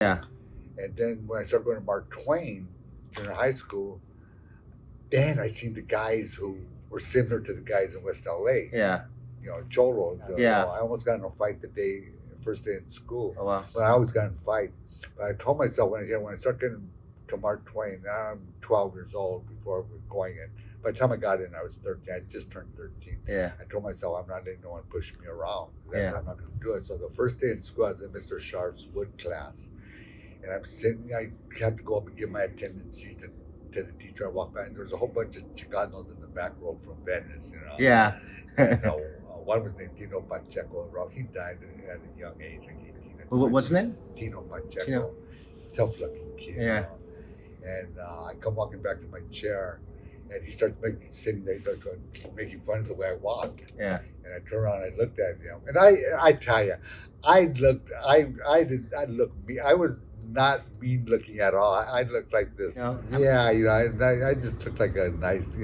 Yeah. And then when I started going to Mark Twain, junior high school, then I seen the guys who were similar to the guys in West LA. Yeah. Cholos. Yeah. I almost got in a fight first day in school. Oh wow. But I always got in fights. But I told myself when I started getting to Mark Twain, I'm 12 years old before we were going in. By the time I got in, I was 13. I just turned 13. Yeah. I told myself I'm not letting no one push me around. Yeah. I'm not going to do it. So the first day in school, I was in Mr. Sharp's wood class. And I'm sitting, I had to go up and give my attendance sheet to the teacher. I walked by, and there was a whole bunch of Chicanos in the back row from Venice, Yeah. One was named Tino Pacheco. He died at a young age, like 18. What's his name? Tino Pacheco. Tino. Tough-looking kid. Yeah. And I come walking back to my chair, and he starts sitting there, making fun of the way I walked. Yeah. And I turned around, and I looked at him, and I tell you, I looked me. I was not mean looking at all. I looked like this. Yeah, I just looked like a nice,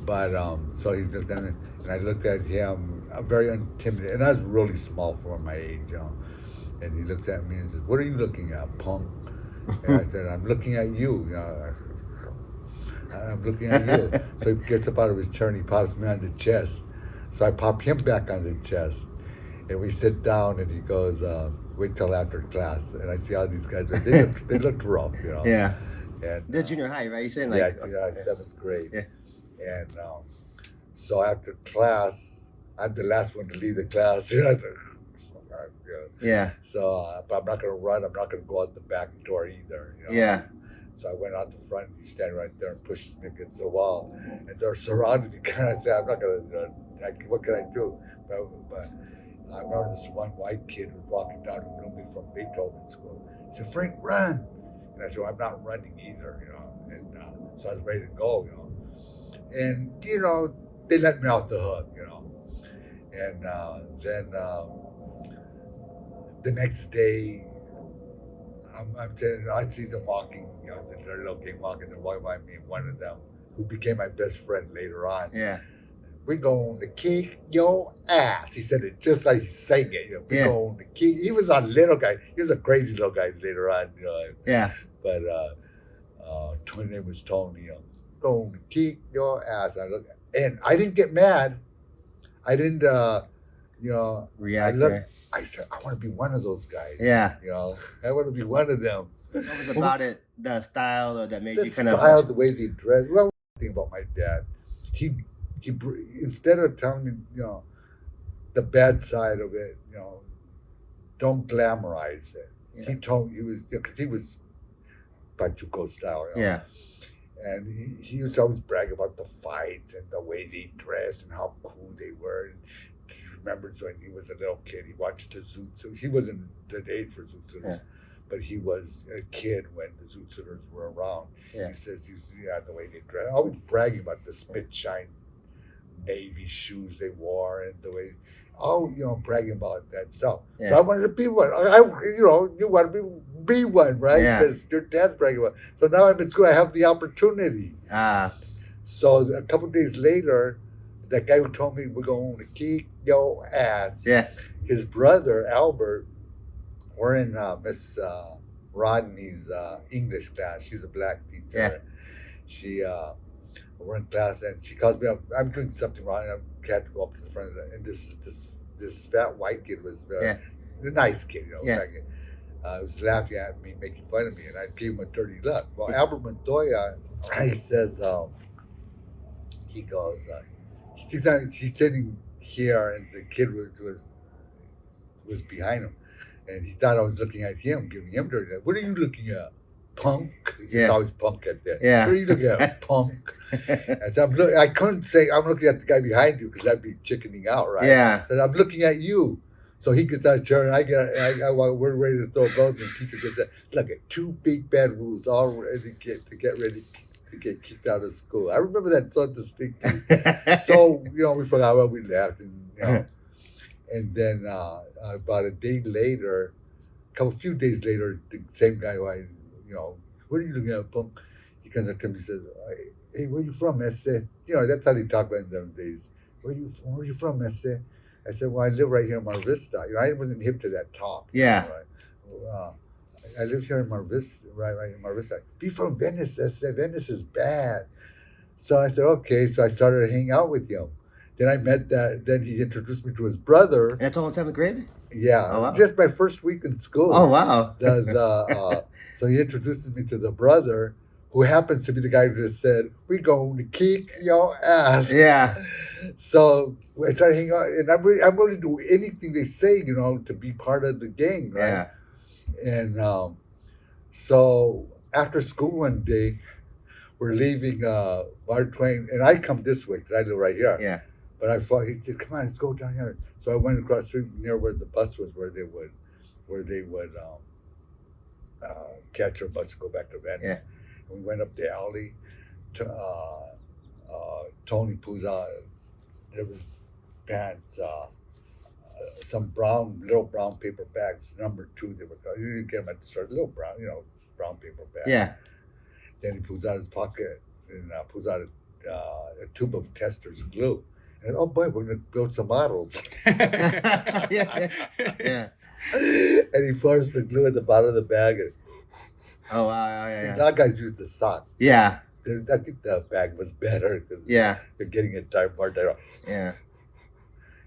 But so he looked at me, and I looked at him, very intimidated, and I was really small for my age, And he looked at me and said, "What are you looking at, punk?" And I said, "I'm looking at you. I'm looking at you." So he gets up out of his chair and he pops me on the chest. So I pop him back on the chest, and we sit down, and he goes, "Wait till after class." And I see how these guys they looked rough, Yeah. And the junior high, right? You're saying seventh grade. Yeah. And so after class, I'm the last one to leave the class. I said, Yeah. So, but I'm not going to run. I'm not going to go out the back door either. Yeah. So I went out the front. He's standing right there and pushes me against the wall, and they're surrounding me. And I said, "I'm not going to. What can I do?" But I remember this one white kid who was walking down who knew me from Beethoven school. He said, "Frank, run!" And I said, "I'm not running either." And so I was ready to go. And they let me off the hook. And then the next day, I'm saying I see them walking, their little gang walking, they're walking by me, and one of them, who became my best friend later on. Yeah. "We're going to kick your ass." He said it just like he's saying it. We're going to kick. He was a little guy. He was a crazy little guy later on. Yeah. But his name was Tony. "Going to kick your ass." And I didn't get mad. I didn't. React. I said, I want to be one of those guys. Yeah. I want to be one of them. What was about it? The style that made The you kind of style, the way they dress. Well, one thing about my dad, he instead of telling me, the bad side of it, don't glamorize it. Yeah. He was because he was Pachuco style. Yeah. And he used to always brag about the fights and the way they dressed and how cool they were. And he remembers when he was a little kid, he watched the Zoot Suiters. He wasn't the age for Zoot Suiters, but he was a kid when the Zoot Suiters were around. Yeah. He says the way they dressed. Always bragging about the spit shine navy shoes they wore and the way. Bragging about that stuff. Yeah. So I wanted to be one. You want to be one, right? Yeah. Because your dad's bragging about it. So now I'm in school, I have the opportunity. So a couple of days later, that guy who told me we're going to kick your ass, his brother, Albert, we're in Miss Rodney's English class. She's a black teacher. Yeah. We're in class, and she calls me up. I'm doing something wrong, and I had to go up to the front of the, and this fat white kid was a nice kid, was laughing at me, making fun of me, and I gave him a dirty look. Well, Albert Montoya, he says, he goes, he's sitting here, and the kid was behind him, and he thought I was looking at him, giving him dirty look. "What are you looking at, punk?" He's always punk at that. Yeah. "What are you looking at, punk?" And so I couldn't say I'm looking at the guy behind you because that'd be chickening out, right? Yeah. So I'm looking at you. So he gets out of the chair, and we're ready to throw both. And the teacher gets that. Look at two big bad rules, all ready to get ready to get kicked out of school. I remember that so distinctly. So we forgot what we left, and then about a few days later, the same guy who "What are you looking at, punk?" He comes up to me and says, "Hey, where you from, Esse?" That's how they talk about in them days. Where you from, Esse? I said, "Well, I live right here in Mar Vista." I wasn't hip to that talk. Yeah. I live here in Mar Vista, right in Mar Vista. Be from Venice. Venice is bad. So I said, okay. So I started hanging out with him. Then I met that. Then he introduced me to his brother. And that's all in 7th grade? Yeah, Oh, wow. just my first week in school. Oh, wow. So he introduces me to the brother, who happens to be the guy who just said, "We're going to kick your ass." Yeah. So I started hanging out, and I'm willing to do anything they say, to be part of the gang, right? Yeah. And so after school one day, we're leaving Mark Twain, and I come this way because I live right here. Yeah. But I thought he said, "Come on, let's go down here." So I went across the street near where the bus was, where they would catch our bus to go back to Venice. Yeah. And we went up the alley. To, Tony Puza, there was pants, some little brown paper bags, number 2. They were you didn't get them at the store, little brown, brown paper bags. Yeah. Then he pulls out his pocket and pulls out a tube of Tester's glue. And oh boy, we're gonna build some models. Yeah. Yeah. And he forced the glue at the bottom of the bag. And, Oh, wow. Yeah. now guys use the sock. Yeah. I think the bag was better because Yeah. they're getting it more direct. Yeah.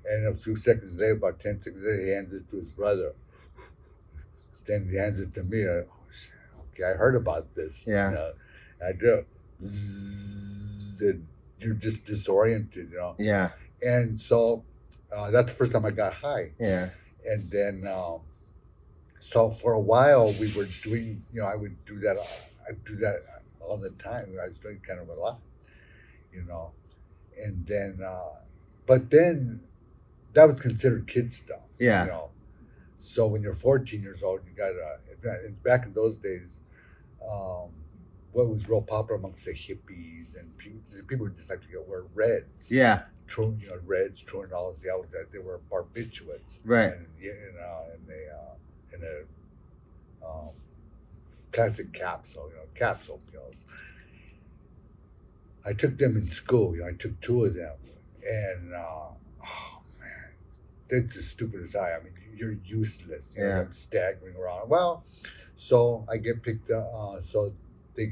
And a few seconds later, about 10 seconds later, he hands it to his brother. Then he hands it to me. Oh, shit. Okay, I heard about this. Yeah. I do. Zzz, and you're just disoriented, Yeah. And so that's the first time I got high. Yeah. And then, so for a while, we were doing, I would do that. I'd do that all the time. I was doing kind of a lot, And then, but then that was considered kid stuff. Yeah. So when you're 14 years old, you got and back in those days, what was real popular amongst the hippies and people just like to wear reds. Yeah. Reds, truant all the others. They were barbiturates. Right. And in a classic capsule, capsule pills. I took them in school. I took 2 of them, and oh man, that's as stupid as I mean, you're useless. I'm staggering around. Well, so I get picked up. So they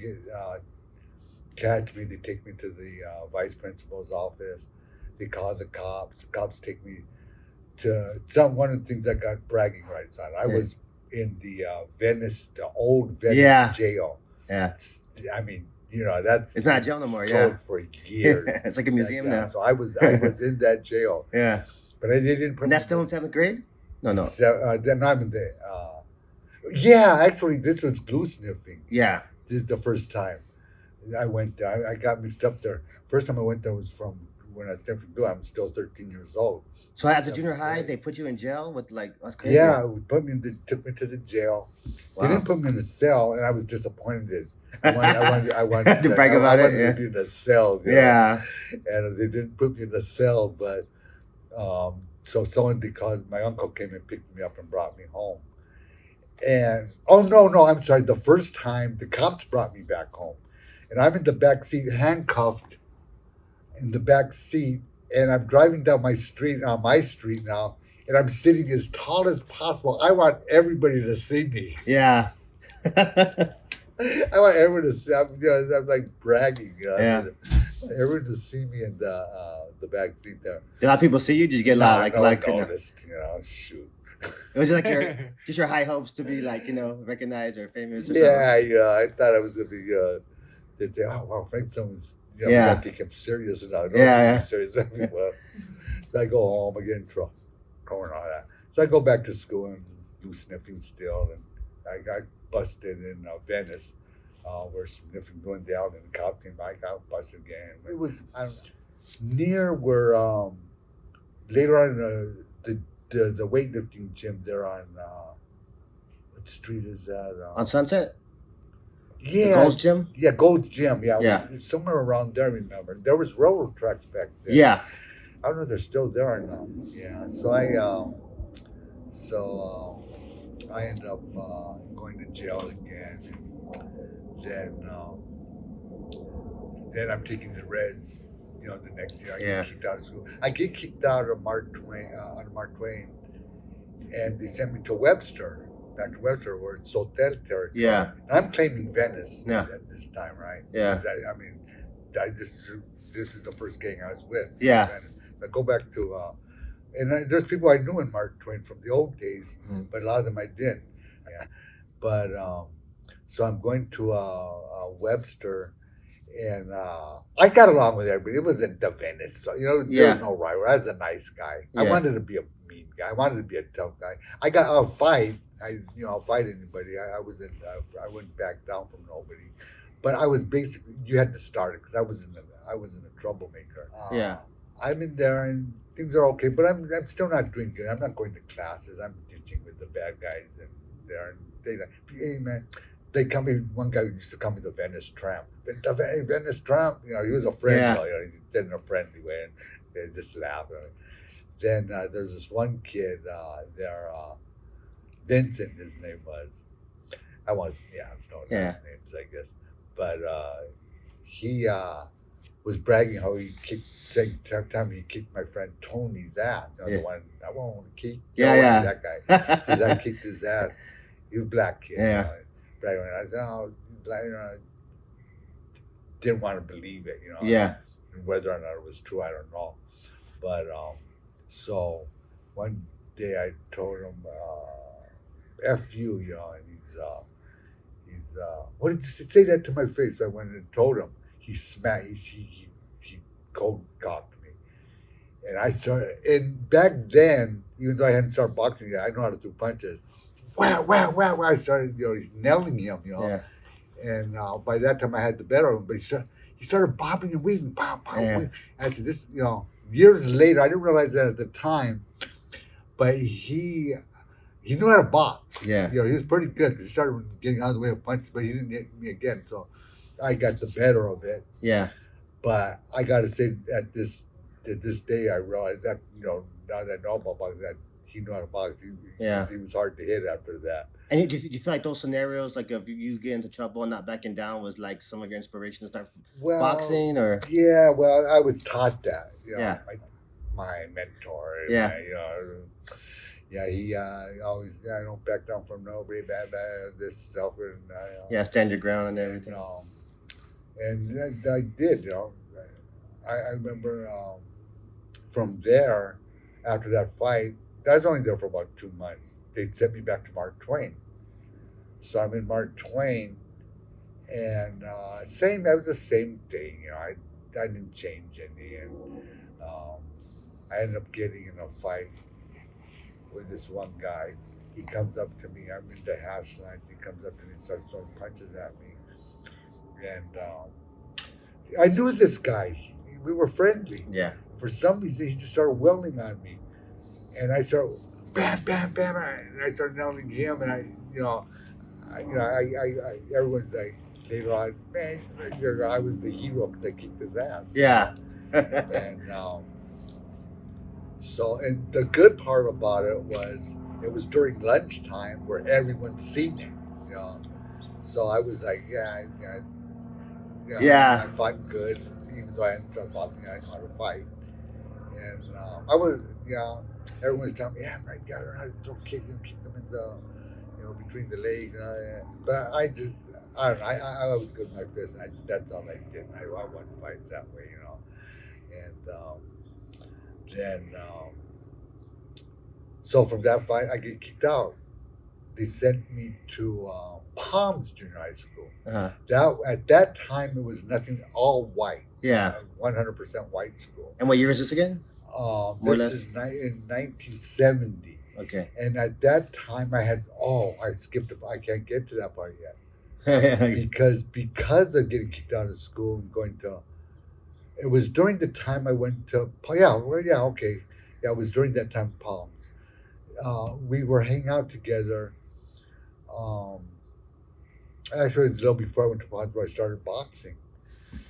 catch me. They take me to the vice principal's office. They call the cops. The cops take me to one of the things that got bragging rights on. I was in the Venice, the old Venice jail. Yeah. I mean, that's it's not jail no more. Yeah. For years. It's like a museum now. So I was in that jail. Yeah. But they didn't put. And that's still in 7th grade? No. Then I'm in the. Yeah, actually, this was glue sniffing. Yeah. The first time I went there, I got mixed up there. First time I went there was from when I sniffed glue. I'm still 13 years old. So as a junior high, they put you in jail with us crazy? Yeah, took me to the jail. Wow. They didn't put me in a cell, and I was disappointed. I wanted to brag about it. To be in a cell. Yeah. And they didn't put me in a cell, but so my uncle came and picked me up and brought me home. And no, I'm sorry. The first time the cops brought me back home, and I'm in the back seat, handcuffed in the back seat, and I'm driving down my street now, and I'm sitting as tall as possible. I want everybody to see me. Yeah. I want everyone to see. I'm like bragging. Yeah. Everyone to see me in the back seat there. Did a lot of people see you? Did you get a lot noticed? Shoot. It was just like your high hopes to be recognized or famous or something. Yeah, I thought I was gonna be. They'd say, "Oh wow, Frank, someone's got to take him serious now." Serious. So I go home again, trouble and all that. So I go back to school and do sniffing still, and I got busted in Venice, where sniffing going down, and the cop came by, got busted again. It was near where later on the weightlifting gym there on what street is that? On Sunset? Yeah. The Gold's Gym? Yeah, Gold's Gym. Yeah. Yeah. Somewhere around there, I remember. There was railroad tracks back there. Yeah. I don't know if they're still there or not. Yeah. So I ended up going to jail again. And then I'm taking the Reds. The next year I get kicked out of school. I get kicked out of Mark Twain, and they sent me to Webster. back to Webster, we're in Sawtelle territory. Yeah. And I'm claiming Venice Yeah. at this time, right? Yeah. Because I mean, this is the first gang I was with. Yeah. I go back to, there's people I knew in Mark Twain from the old days, but a lot of them I didn't. Yeah. But so I'm going to Webster, and I got along with everybody. It wasn't the Venice, so, there was no rival. I was a nice guy. I wanted to be a mean guy. I wanted to be a tough guy. I'll fight. I'll fight anybody. I wouldn't back down from nobody. But I was basically, you had to start it because I wasn't a troublemaker. Yeah. I'm in there and things are okay, but I'm still not doing good. I'm not going to classes. I'm ditching with the bad guys and there, and they like, hey man, they come in. One guy used to call me the Venice Tramp. The Venice Tramp, he was a friend. Yeah. He said in a friendly way, and they just laughed. Then there's this one kid there, Vincent, his name was. I don't know last names, I guess, but he was bragging how he time he kicked my friend Tony's ass. The one I won't kick. That guy. Says I kicked his ass. He was a black kid. Yeah. Bragging. I said, oh, didn't want to believe it. Yeah. And whether or not it was true, I don't know. But so one day I told him, "F you," and he's what did you say that to my face? I went and told him. He smacked. He cold cocked me, and I started. And back then, even though I hadn't started boxing yet, I know how to do punches. Wow! I started, nailing him, Yeah. And by that time, I had the better of him. But he started bobbing and weaving, pow. Yeah. After this, years later, I didn't realize that at the time, but he knew how to box. Yeah. He was pretty good because he started getting out of the way of punches, but he didn't hit me again. So I got the better of it. Yeah. But I got to say, at this day, I realized that, now that I know about boxing, that he knew how to box. He was hard to hit after that. And do you feel like those scenarios, like if you get into trouble and not backing down, was like some of your inspiration to start boxing, or? Yeah, well, I was taught that. Yeah. My mentor. Yeah. He always, I don't back down from nobody, bad, this stuff. And, stand your ground and everything. And I did, I remember from there, after that fight, I was only there for about 2 months. They sent me back to Mark Twain. So I'm in Mark Twain, and that was the same thing. I didn't change any, and I ended up getting in a fight with this one guy. He comes up to me. I'm in the hash lines. He comes up to me and starts throwing punches at me. And I knew this guy. We were friendly. Yeah. For some reason, he just started wailing on me. And I started, bam, bam, bam. And I started nailing him. And everyone's like, later on, man, I was the hero because I kicked his ass. Yeah. And and the good part about it was during lunchtime where everyone's seen it, So I was like, I fought good, even though I hadn't started boxing, I know how to fight. And I was, everyone's telling me, yeah, I got to don't kick them in the, between the legs. But I just, I don't know, I was good with my fist, and that's all I did. I won fights that way, And then, so from that fight, I get kicked out. They sent me to Palms Junior High School. Uh-huh. At that time, it was nothing, all white. Yeah. 100% white school. And what year is this again? This is in 1970. Okay. And at that time, I skipped it. I can't get to that part yet. because of getting kicked out of school and going to, it was during the time I went to, it was during that time, Palms. We were hanging out together. Actually, it was a little before I went to Palms where I started boxing.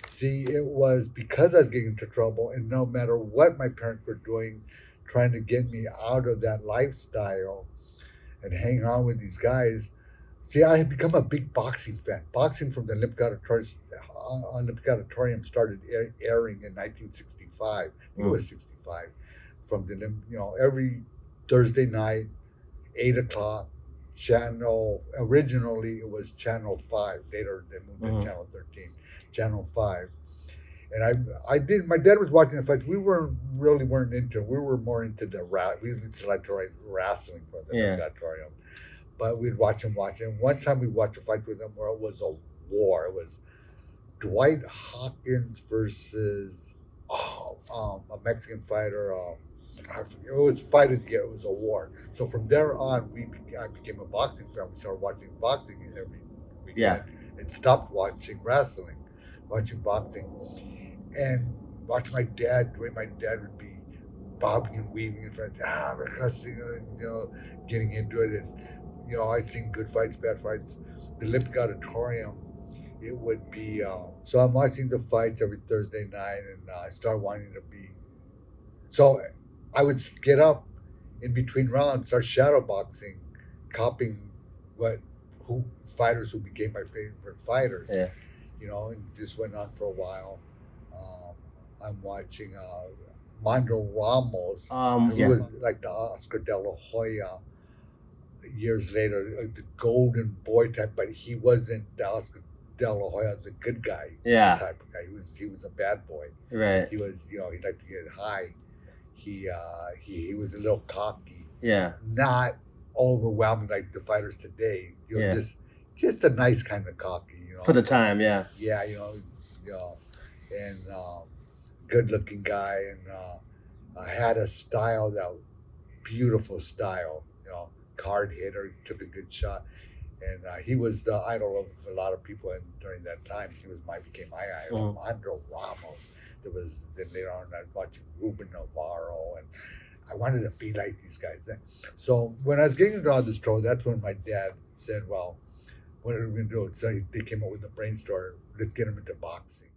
See, it was because I was getting into trouble, and no matter what my parents were doing, trying to get me out of that lifestyle and hang on with these guys. See, I had become a big boxing fan. Boxing from the Olympic Auditorium started airing in 1965. It was 65. From the, every Thursday night, 8 o'clock, originally it was Channel 5. Later they moved to Hmm. Channel 13, Channel 5. And I did. My dad was watching the fights. We weren't into. We were more into we used to like to write wrestling for the Yeah. Legatorium, but we'd watch him watch. And one time we watched a fight with him where it was a war. It was Dwight Hawkins versus a Mexican fighter. It was fighting together. It was a war. So from there on, I became a boxing fan. We started watching boxing every Yeah. weekend and stopped watching wrestling, watching boxing, and watch my dad. The way my dad would be bobbing and weaving in front, cussing, getting into it, and I'd seen good fights, bad fights. The Olympic Auditorium, it would be. So I'm watching the fights every Thursday night, and I start wanting to be. So I would get up in between rounds, start shadow boxing, copying what who fighters who became my favorite fighters. Yeah. And this went on for a while. Um, I'm watching Mondo Ramos, who Yeah. was like the Oscar De La Hoya years later, the golden boy type, but he wasn't the Oscar De La Hoya, the good guy Yeah. type of guy. He was a bad boy. Right. He was, he liked to get high. He was a little cocky, Yeah. not overwhelming like the fighters today. Yeah. Just a nice kind of cocky, For the time, yeah. Yeah, and good looking guy, and had a style beautiful style. Card hitter, took a good shot, and he was the idol of a lot of people. And during that time, became my idol. Mondo Ramos. Then later on I was watching Ruben Navarro, and I wanted to be like these guys. So when I was getting into all this trouble, that's when my dad said, "Well, what are we gonna do?" So they came up with the brainstorm. Let's get him into boxing.